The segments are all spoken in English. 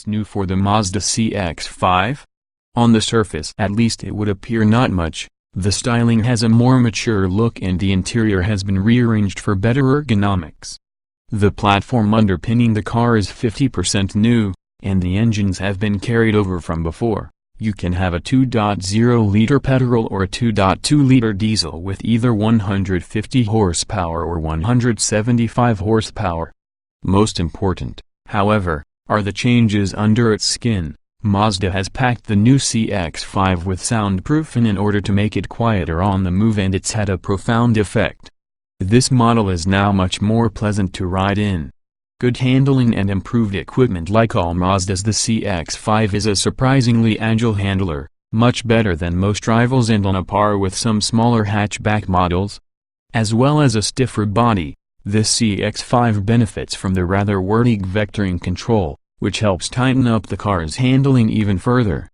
What's new for the Mazda CX-5? On the surface at least it would appear not much. The styling has a more mature look and the interior has been rearranged for better ergonomics. The platform underpinning the car is 50% new, and the engines have been carried over from before. You can have a 2.0-liter petrol or a 2.2-liter diesel with either 150 horsepower or 175 horsepower. Most important, however, are the changes under its skin. Mazda has packed the new CX-5 with soundproofing in order to make it quieter on the move, and it's had a profound effect. This model is now much more pleasant to ride in. Good handling and improved equipment. Like all Mazdas, the CX-5 is a surprisingly agile handler, much better than most rivals and on a par with some smaller hatchback models. As well as a stiffer body, this CX-5 benefits from the rather wordy vectoring control, which helps tighten up the car's handling even further.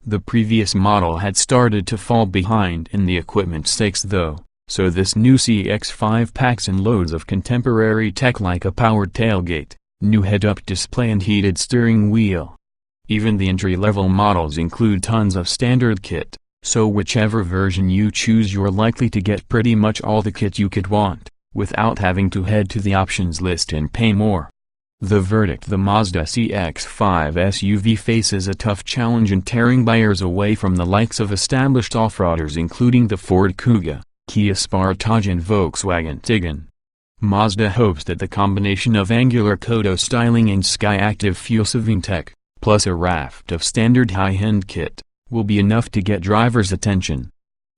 The previous model had started to fall behind in the equipment stakes though, so this new CX-5 packs in loads of contemporary tech like a powered tailgate, new head-up display and heated steering wheel. Even the entry-level models include tons of standard kit, so whichever version you choose you're likely to get pretty much all the kit you could want, without having to head to the options list and pay more. The verdict: the Mazda CX-5 SUV faces a tough challenge in tearing buyers away from the likes of established off-roaders including the Ford Kuga, Kia Sportage and Volkswagen Tiguan. Mazda hopes that the combination of angular KODO styling and Skyactiv fuel-saving tech, plus a raft of standard high-end kit, will be enough to get drivers' attention.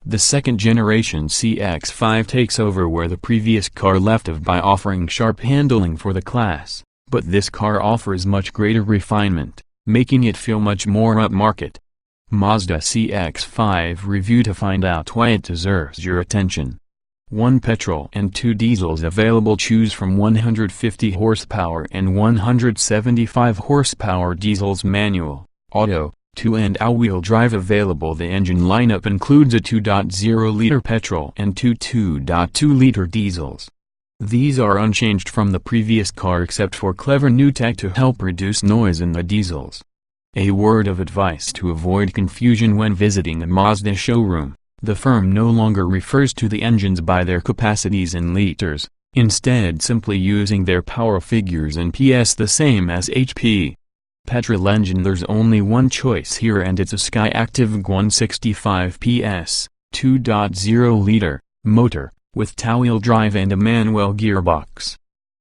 The second-generation CX-5 takes over where the previous car left off by offering sharp handling for the class. But this car offers much greater refinement, making it feel much more upmarket. Mazda CX-5 review to find out why it deserves your attention. 1 petrol and 2 diesels available. Choose from 150 horsepower and 175 horsepower diesels. Manual, auto, 2 and all-wheel drive available. The engine lineup includes a 2.0-liter petrol and 2 2.2-liter diesels. These are unchanged from the previous car except for clever new tech to help reduce noise in the diesels. A word of advice to avoid confusion when visiting a Mazda showroom: the firm no longer refers to the engines by their capacities in liters, instead simply using their power figures in PS, the same as HP. Petrol engine: there's only one choice here and it's a Skyactiv 165 PS, 2.0-liter, motor, with two-wheel drive and a manual gearbox.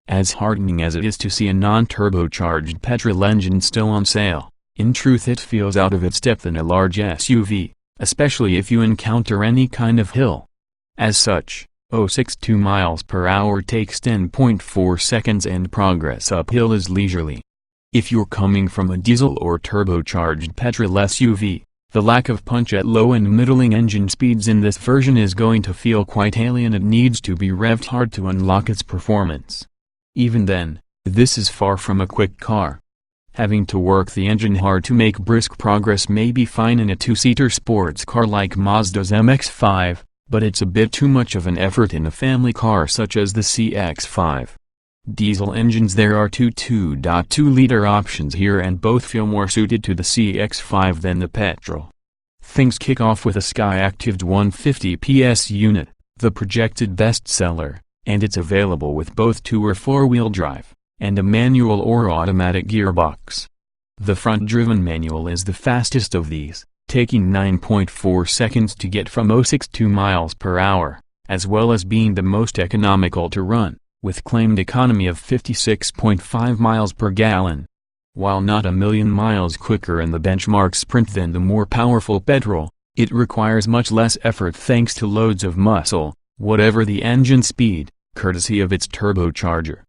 As heartening as it is to see a non-turbocharged petrol engine still on sale, in truth it feels out of its depth in a large SUV, especially if you encounter any kind of hill. As such, 0.62 miles per hour takes 10.4 seconds and progress uphill is leisurely. If you're coming from a diesel or turbocharged petrol SUV, the lack of punch at low and middling engine speeds in this version is going to feel quite alien. It needs to be revved hard to unlock its performance. Even then, this is far from a quick car. Having to work the engine hard to make brisk progress may be fine in a two-seater sports car like Mazda's MX-5, but it's a bit too much of an effort in a family car such as the CX-5. Diesel engines: there are 2 2.2-liter options here and both feel more suited to the CX-5 than the petrol. Things kick off with a Skyactiv 150 PS unit, the projected bestseller, and it's available with both 2 or 4-wheel drive, and a manual or automatic gearbox. The front-driven manual is the fastest of these, taking 9.4 seconds to get from 0.62 miles per hour, as well as being the most economical to run, with claimed economy of 56.5 miles per gallon. While not a million miles quicker in the benchmark sprint than the more powerful petrol, it requires much less effort thanks to loads of muscle, whatever the engine speed, courtesy of its turbocharger.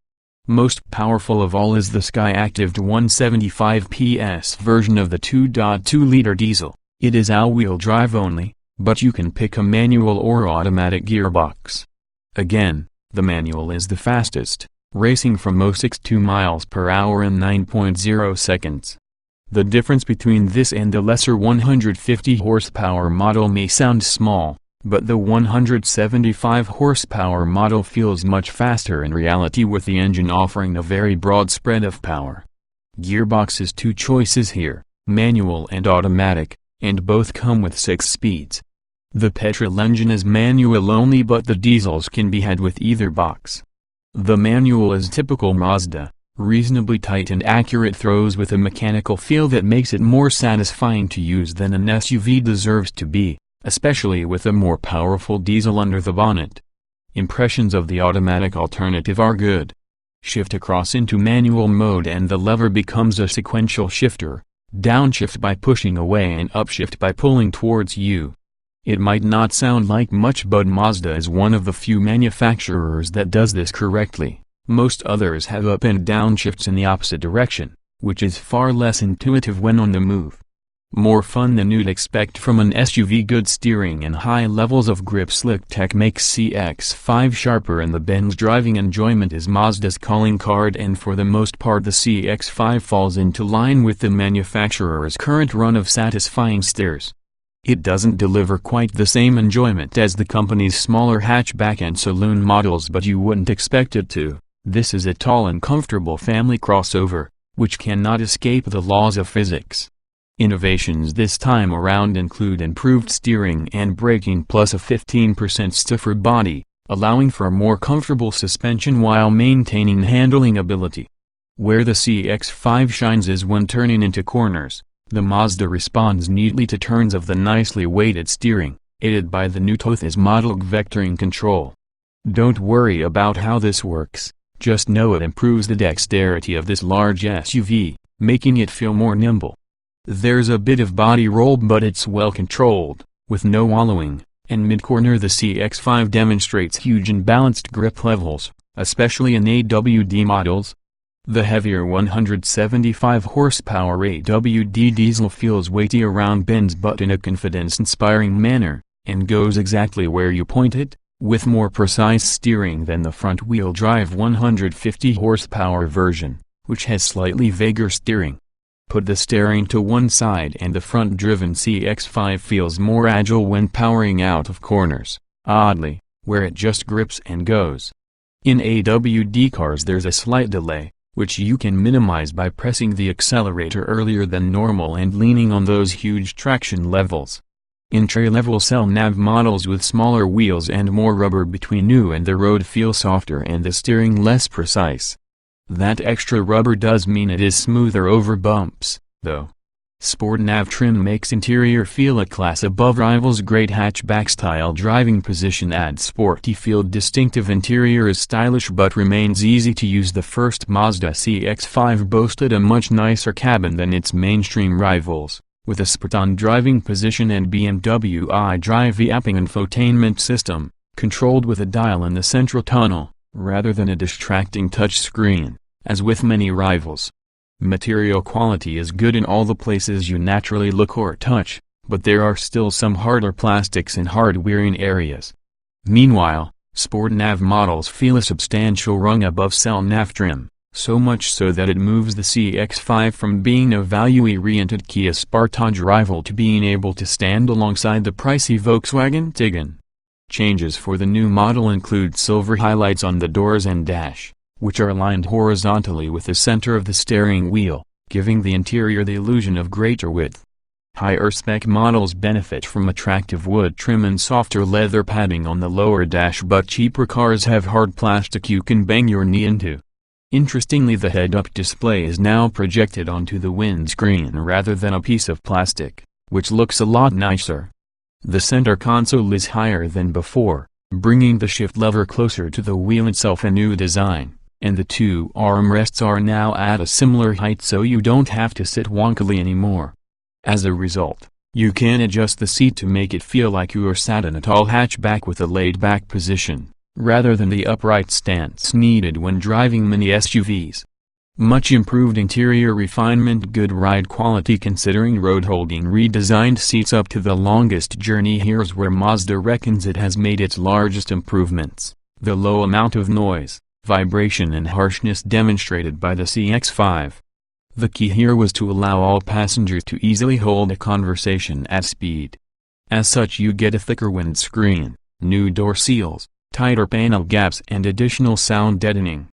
Most powerful of all is the Skyactiv 175 PS version of the 2.2-liter diesel. It is all-wheel drive only, but you can pick a manual or automatic gearbox. Again, the manual is the fastest, racing from 0.62 miles per hour in 9.0 seconds. The difference between this and the lesser 150 horsepower model may sound small, but the 175 horsepower model feels much faster in reality, with the engine offering a very broad spread of power. Gearbox is two choices here, manual and automatic, and both come with 6 speeds. The petrol engine is manual only, but the diesels can be had with either box. The manual is typical Mazda, reasonably tight and accurate throws with a mechanical feel that makes it more satisfying to use than an SUV deserves to be, especially with a more powerful diesel under the bonnet. Impressions of the automatic alternative are good. Shift across into manual mode and the lever becomes a sequential shifter, downshift by pushing away and upshift by pulling towards you. It might not sound like much, but Mazda is one of the few manufacturers that does this correctly. Most others have up and down shifts in the opposite direction, which is far less intuitive when on the move. More fun than you'd expect from an SUV. Good steering and high levels of grip. Slick tech makes CX-5 sharper, and the Benz driving enjoyment is Mazda's calling card, and for the most part the CX-5 falls into line with the manufacturer's current run of satisfying steers. It doesn't deliver quite the same enjoyment as the company's smaller hatchback and saloon models, but you wouldn't expect it to. This is a tall and comfortable family crossover, which cannot escape the laws of physics. Innovations this time around include improved steering and braking plus a 15% stiffer body, allowing for a more comfortable suspension while maintaining handling ability. Where the CX-5 shines is when turning into corners. The Mazda responds neatly to turns of the nicely weighted steering, aided by the new Toth's model vectoring control. Don't worry about how this works. Just know it improves the dexterity of this large SUV, making it feel more nimble. There's a bit of body roll, but it's well controlled, with no wallowing, and mid-corner the CX-5 demonstrates huge and balanced grip levels, especially in AWD models. The heavier 175 horsepower AWD diesel feels weighty around bends but in a confidence-inspiring manner, and goes exactly where you point it, with more precise steering than the front-wheel drive 150 horsepower version, which has slightly vaguer steering. Put the steering to one side and the front-driven CX-5 feels more agile when powering out of corners, oddly, where it just grips and goes. In AWD cars there's a slight delay, which you can minimize by pressing the accelerator earlier than normal and leaning on those huge traction levels. Entry-level cell nav models with smaller wheels and more rubber between you and the road feel softer and the steering less precise. That extra rubber does mean it is smoother over bumps, though. Sport nav trim makes interior feel a class above rivals. Great hatchback-style driving position adds sporty feel. Distinctive interior is stylish but remains easy to use. The first Mazda CX-5 boasted a much nicer cabin than its mainstream rivals, with a sport-on driving position and BMW iDrive yapping infotainment system, controlled with a dial in the central tunnel, rather than a distracting touchscreen, as with many rivals. Material quality is good in all the places you naturally look or touch, but there are still some harder plastics and hard-wearing areas. Meanwhile, Sport Nav models feel a substantial rung above cell nav trim, so much so that it moves the CX-5 from being a value-oriented Kia Sportage rival to being able to stand alongside the pricey Volkswagen Tiguan. Changes for the new model include silver highlights on the doors and dash, which are aligned horizontally with the center of the steering wheel, giving the interior the illusion of greater width. Higher-spec models benefit from attractive wood trim and softer leather padding on the lower dash, but cheaper cars have hard plastic you can bang your knee into. Interestingly, the head-up display is now projected onto the windscreen rather than a piece of plastic, which looks a lot nicer. The center console is higher than before, bringing the shift lever closer to the wheel itself, a new design, and the two armrests are now at a similar height so you don't have to sit wonkily anymore. As a result, you can adjust the seat to make it feel like you are sat in a tall hatchback with a laid-back position, rather than the upright stance needed when driving many SUVs. Much improved interior refinement, good ride quality considering road holding, redesigned seats up to the longest journey. Here's where Mazda reckons it has made its largest improvements: the low amount of noise, vibration and harshness demonstrated by the CX-5. The key here was to allow all passengers to easily hold a conversation at speed. As such, you get a thicker windscreen, new door seals, tighter panel gaps and additional sound deadening.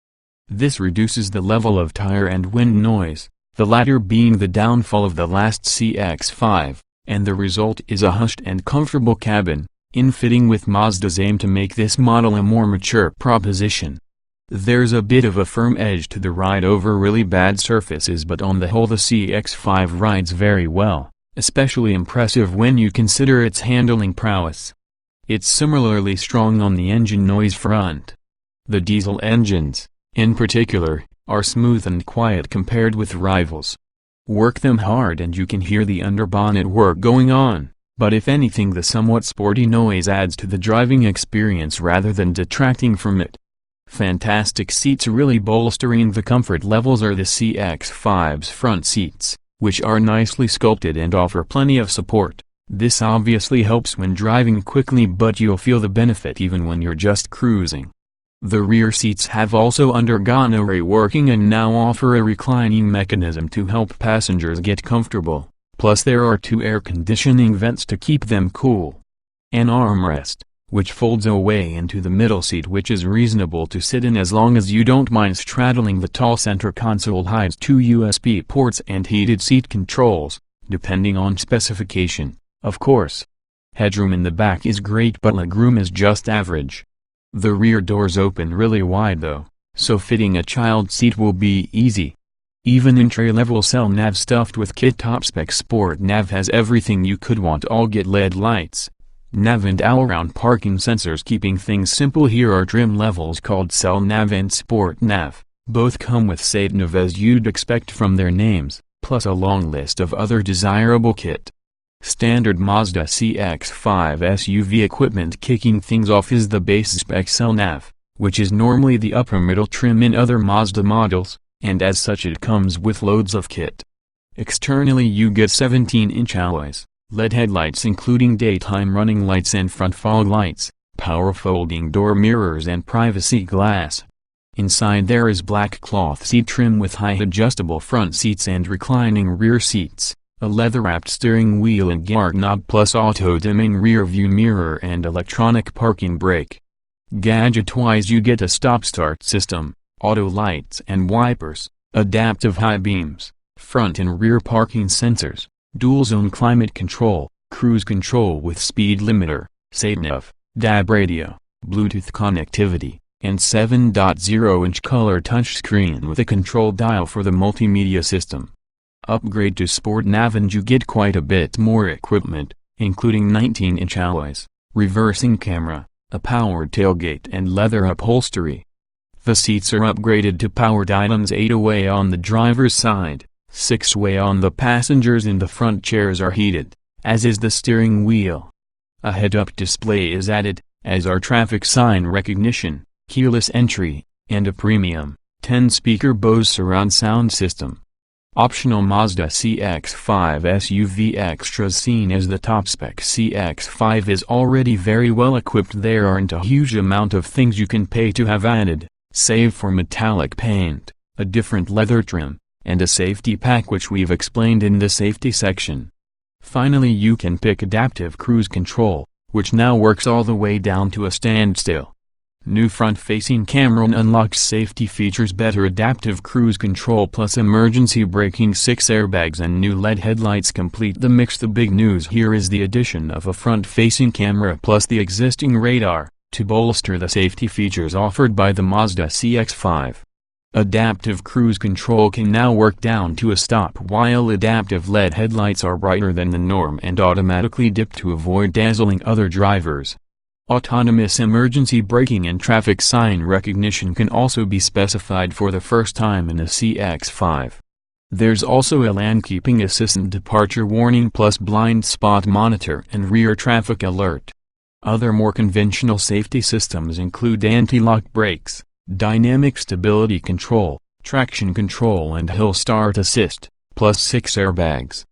This reduces the level of tire and wind noise, the latter being the downfall of the last CX-5, and the result is a hushed and comfortable cabin, in fitting with Mazda's aim to make this model a more mature proposition. There's a bit of a firm edge to the ride over really bad surfaces, but on the whole the CX-5 rides very well, especially impressive when you consider its handling prowess. It's similarly strong on the engine noise front. The diesel engines, in particular, are smooth and quiet compared with rivals. Work them hard and you can hear the underbonnet work going on, but if anything the somewhat sporty noise adds to the driving experience rather than detracting from it. Fantastic seats really bolstering the comfort levels are the CX-5's front seats, which are nicely sculpted and offer plenty of support. This obviously helps when driving quickly, but you'll feel the benefit even when you're just cruising. The rear seats have also undergone a reworking and now offer a reclining mechanism to help passengers get comfortable, plus there are 2 air conditioning vents to keep them cool. An armrest, which folds away into the middle seat, which is reasonable to sit in as long as you don't mind straddling the tall center console, hides 2 USB ports and heated seat controls, depending on specification, of course. Headroom in the back is great but legroom is just average. The rear doors open really wide though, so fitting a child seat will be easy. Even entry-level cell nav stuffed with kit top-spec Sport Nav has everything you could want, all get LED lights, nav and all-round parking sensors. Keeping things simple, here are trim levels called Cell Nav and Sport Nav. Both come with SatNav as you'd expect from their names, plus a long list of other desirable kit. Standard Mazda CX-5 SUV equipment. Kicking things off is the base spec Cell Nav, which is normally the upper middle trim in other Mazda models, and as such it comes with loads of kit. Externally you get 17-inch alloys, LED headlights including daytime running lights and front fog lights, power folding door mirrors and privacy glass. Inside there is black cloth seat trim with high adjustable front seats and reclining rear seats, a leather-wrapped steering wheel and gear knob, plus auto-dimming rear-view mirror and electronic parking brake. Gadget-wise you get a stop-start system, auto lights and wipers, adaptive high beams, front and rear parking sensors, dual-zone climate control, cruise control with speed limiter, SatNav, DAB radio, Bluetooth connectivity, and 7.0-inch color touchscreen with a control dial for the multimedia system. Upgrade to Sport Nav and you get quite a bit more equipment, including 19-inch alloys, reversing camera, a powered tailgate and leather upholstery. The seats are upgraded to powered items, 8-way on the driver's side, 6-way on the passengers, and the front chairs are heated, as is the steering wheel. A head-up display is added, as are traffic sign recognition, keyless entry, and a premium, 10-speaker Bose surround sound system. Optional Mazda CX-5 SUV extras. Seen as the top-spec CX-5 is already very well equipped, there aren't a huge amount of things you can pay to have added, save for metallic paint, a different leather trim, and a safety pack which we've explained in the safety section. Finally you can pick adaptive cruise control, which now works all the way down to a standstill. New front-facing camera unlocks safety features, better adaptive cruise control plus emergency braking, 6 airbags and new LED headlights complete the mix. The big news here is the addition of a front-facing camera plus the existing radar, to bolster the safety features offered by the Mazda CX-5. Adaptive cruise control can now work down to a stop, while adaptive LED headlights are brighter than the norm and automatically dip to avoid dazzling other drivers. Autonomous emergency braking and traffic sign recognition can also be specified for the first time in a CX-5. There's also a lane keeping assistant, departure warning plus blind spot monitor and rear traffic alert. Other more conventional safety systems include anti-lock brakes, dynamic stability control, traction control and hill start assist, plus 6 airbags.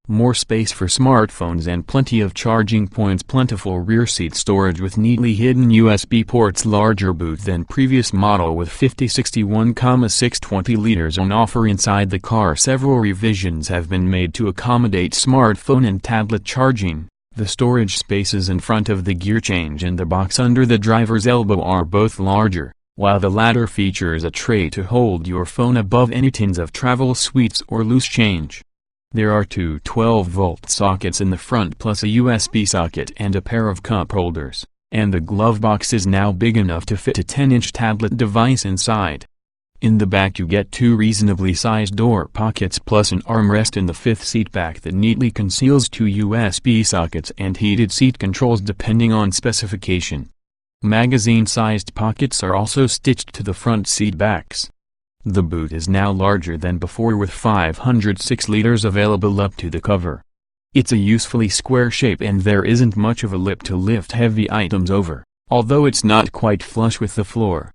More space for smartphones and plenty of charging points, plentiful rear seat storage with neatly hidden USB ports, larger boot than previous model with 50/61,620 liters on offer inside the car. Several revisions have been made to accommodate smartphone and tablet charging. The storage spaces in front of the gear change and the box under the driver's elbow are both larger, while the latter features a tray to hold your phone above any tins of travel sweets or loose change. There are two 12-volt sockets in the front plus a USB socket and a pair of cup holders, and the glove box is now big enough to fit a 10-inch tablet device inside. In the back you get two reasonably sized door pockets plus an armrest in the fifth seat back that neatly conceals two USB sockets and heated seat controls depending on specification. Magazine-sized pockets are also stitched to the front seat backs. The boot is now larger than before with 506 liters available up to the cover. It's a usefully square shape and there isn't much of a lip to lift heavy items over, although it's not quite flush with the floor.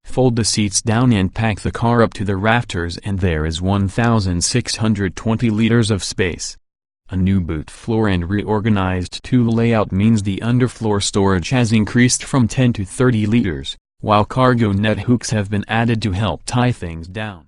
Fold the seats down and pack the car up to the rafters and there is 1,620 liters of space. A new boot floor and reorganized tool layout means the underfloor storage has increased from 10 to 30 liters. While cargo net hooks have been added to help tie things down.